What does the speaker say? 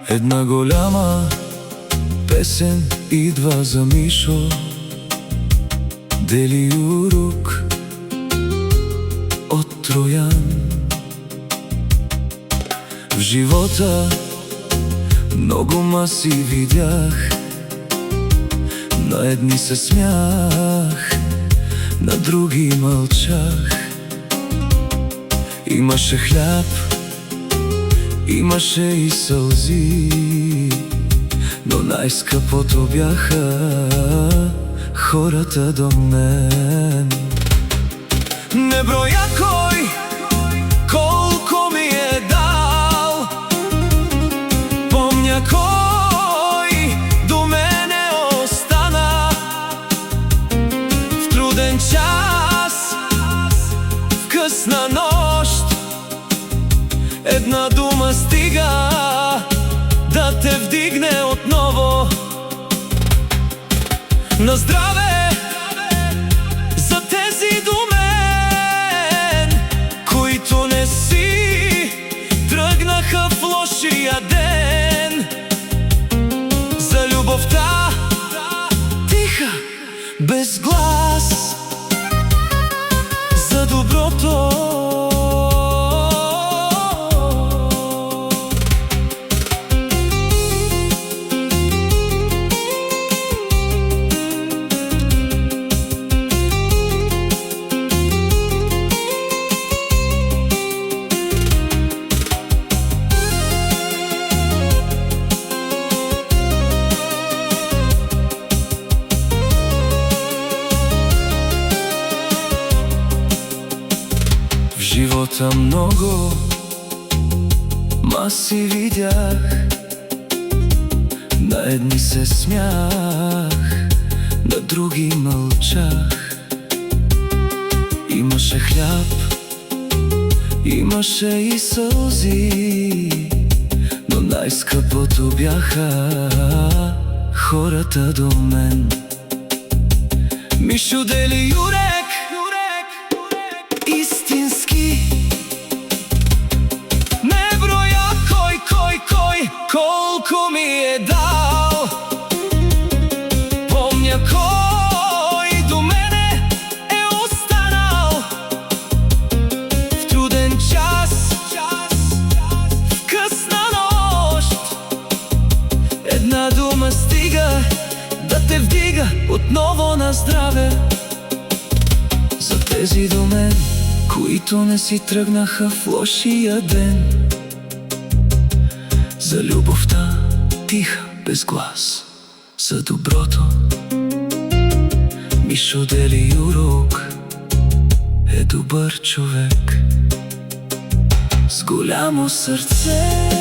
Една голяма песен идва за Мишо, дели урук от Троян. В живота много маси видях, на едни се смях, на други мълчах. Имаше хляб, имаше и сълзи, но най-скъпото бяха хората до мен. Не броя кой колко ми е дал, помня кой до мене остана. В труден час, в късна нощ, една дума стига да те вдигне отново. На здраве за тези до мен, които не си тръгнаха в лошия ден. За любовта тиха, без глас, за доброто. В живота много маси видях, на едни се смях, на други мълчах. Имаше хляб, имаше и сълзи, но най-скъпото бяха хората до мен. Мишо дели юрек, истински. Не броя кой колко ми е дал, помня кой до мене е останал. В труден час, в късна нощ, една дума стига да те вдига отново на здраве. За тези до мен, които не си тръгнаха в лошия ден. За любовта тиха, без глас, за доброто. Мишо дели урук е добър човек с голямо сърце.